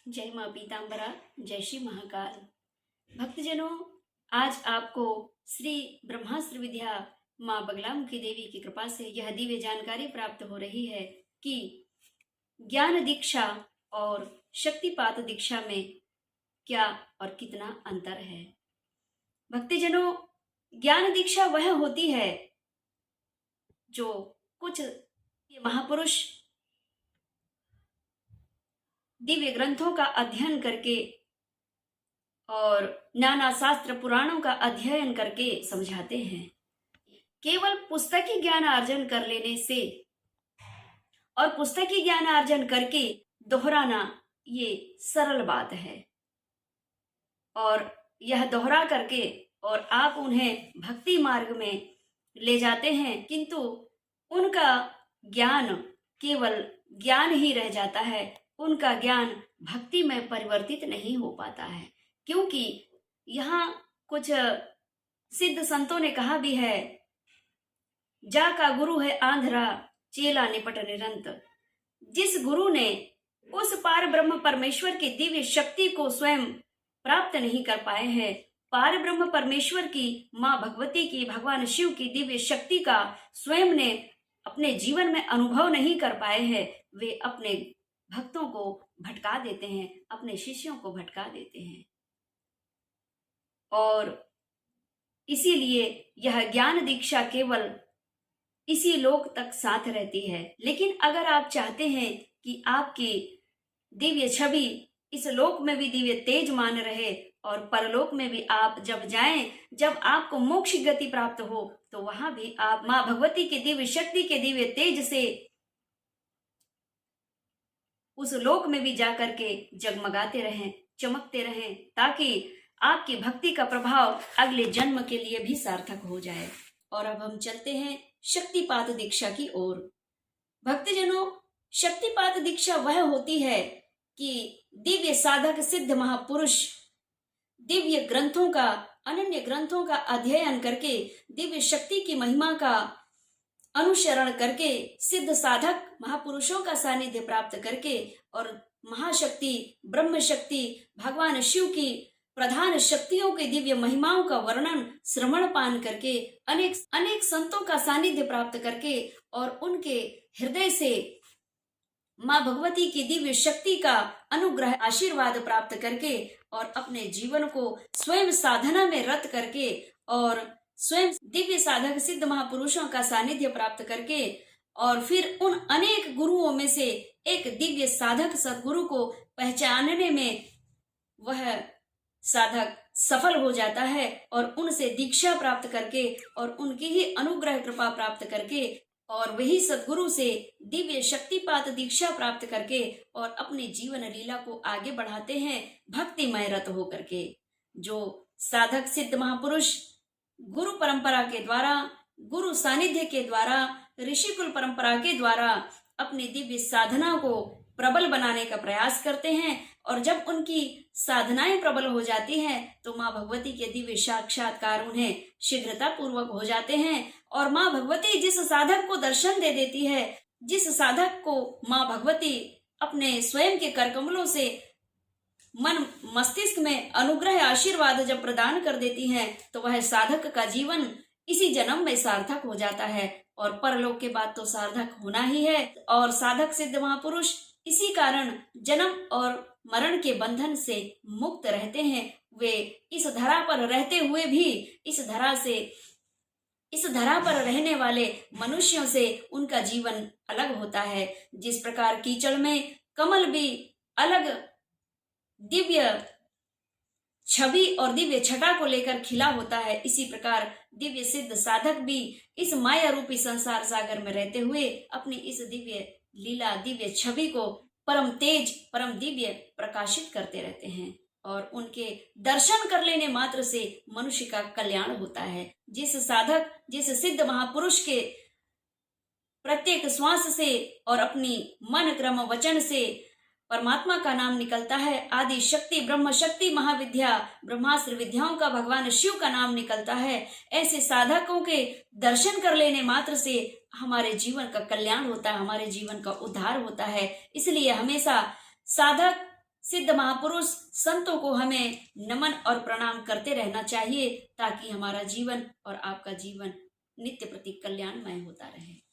जय माँ पीताम्बरा, जय श्री महाकाल। भक्तजनों, आज आपको श्री ब्रह्मास्त्र विद्या माँ बगलामुखी देवी की कृपा से यह दिव्य जानकारी प्राप्त हो रही है कि ज्ञान दीक्षा और शक्तिपात दीक्षा में क्या और कितना अंतर है। भक्तजनों, ज्ञान दीक्षा वह होती है जो कुछ महापुरुष दिव्य ग्रंथों का अध्ययन करके और नाना शास्त्र पुराणों का अध्ययन करके समझाते हैं। केवल पुस्तकी ज्ञान अर्जन कर लेने से और पुस्तकी ज्ञान अर्जन करके दोहराना ये सरल बात है, और यह दोहरा करके और आप उन्हें भक्ति मार्ग में ले जाते हैं, किंतु उनका ज्ञान केवल ज्ञान ही रह जाता है। उनका ज्ञान भक्ति में परिवर्तित नहीं हो पाता है, क्योंकि यहाँ कुछ सिद्ध संतों ने कहा भी है, जा का गुरु है आंधरा चेला निपट निरंत। जिस गुरु ने उस पार ब्रह्म परमेश्वर की दिव्य शक्ति को स्वयं प्राप्त नहीं कर पाए हैं, पार ब्रह्म परमेश्वर की माँ भगवती की, भगवान शिव की दिव्य शक्ति का स्वयं ने अपने जीवन में अनुभव नहीं कर पाए हैं, वे अपने भक्तों को भटका देते हैं, अपने शिष्यों को भटका देते हैं। और इसीलिए यह ज्ञान दीक्षा केवल इसी लोक तक साथ रहती है। लेकिन अगर आप चाहते हैं कि आपकी दिव्य छवि इस लोक में भी दिव्य तेज मान रहे और परलोक में भी आप जब जाएं, जब आपको मोक्ष गति प्राप्त हो, तो वहां भी आप माँ भगवती की दिव्य शक्ति के दिव्य तेज से उस लोक में भी जाकर के जगमगाते रहें, चमकते रहें, ताकि आपकी भक्ति का प्रभाव अगले जन्म के लिए भी सार्थक हो जाए। और अब हम चलते हैं शक्तिपात दीक्षा की ओर। भक्तजनों, शक्तिपात दीक्षा वह होती है कि दिव्य साधक सिद्ध महापुरुष दिव्य ग्रंथों का, अनन्य ग्रंथों का अध्ययन करके, दिव्य शक्ति की महिमा का अनुसरण करके, सिद्ध साधक महापुरुषों का सानिध्य प्राप्त करके और महाशक्ति ब्रह्म शक्ति भगवान शिव की प्रधान शक्तियों के दिव्य महिमाओं का वर्णन श्रवण पान करके, अनेक अनेक संतों का सानिध्य प्राप्त करके और उनके हृदय से माँ भगवती की दिव्य शक्ति का अनुग्रह आशीर्वाद प्राप्त करके और अपने जीवन को स्वयं साधना में रत करके और स्वयं दिव्य साधक सिद्ध महापुरुषों का सानिध्य प्राप्त करके और फिर उन अनेक गुरुओं में से एक दिव्य साधक सद्गुरु को पहचानने में वह साधक सफल हो जाता है और उनसे दीक्षा प्राप्त करके और उनकी ही अनुग्रह कृपा प्राप्त करके और वही सद्गुरु से दिव्य शक्तिपात दीक्षा प्राप्त करके और अपनी जीवन लीला को आगे बढ़ाते हैं भक्तिमय रत होकर के। जो साधक सिद्ध महापुरुष गुरु परंपरा के द्वारा, गुरु सानिध्य के द्वारा, ऋषिकुल परंपरा के द्वारा अपनी दिव्य साधना को प्रबल बनाने का प्रयास करते हैं, और जब उनकी साधनाएं प्रबल हो जाती हैं तो माँ भगवती के दिव्य साक्षात्कार उन्हें शीघ्रता पूर्वक हो जाते हैं। और माँ भगवती जिस साधक को दर्शन दे देती है, जिस साधक को माँ भगवती अपने स्वयं के करकमलों से मन मस्तिष्क में अनुग्रह आशीर्वाद जब प्रदान कर देती हैं, तो वह साधक का जीवन इसी जन्म में सार्थक हो जाता है और परलोक के बाद तो सार्थक होना ही है। और साधक सिद्ध महापुरुष इसी कारण जन्म और मरण के बंधन से मुक्त रहते हैं। वे इस धरा पर रहते हुए भी इस धरा पर रहने वाले मनुष्यों से उनका जीवन अलग होता है। जिस प्रकार कीचड़ में कमल भी अलग दिव्य छवि और दिव्य छटा को लेकर खिला होता है, इसी प्रकार दिव्य सिद्ध साधक भी इस माया रूपी संसार सागर में रहते हुए अपनी इस दिव्य लीला, दिव्य छवि को परम तेज, परम दिव्य प्रकाशित करते रहते हैं और उनके दर्शन कर लेने मात्र से मनुष्य का कल्याण होता है। जिस साधक, जिस सिद्ध महापुरुष के प्रत्येक श्वास से और अपनी मन क्रम वचन से परमात्मा का नाम निकलता है, आदि शक्ति ब्रह्म शक्ति महाविद्या ब्रह्मास्त्र विद्याओं का भगवान शिव का नाम निकलता है, ऐसे साधकों के दर्शन कर लेने मात्र से हमारे जीवन का कल्याण होता है, हमारे जीवन का उद्धार होता है। इसलिए हमेशा साधक सिद्ध महापुरुष संतों को हमें नमन और प्रणाम करते रहना चाहिए, ताकि हमारा जीवन और आपका जीवन नित्य प्रति कल्याणमय होता रहे।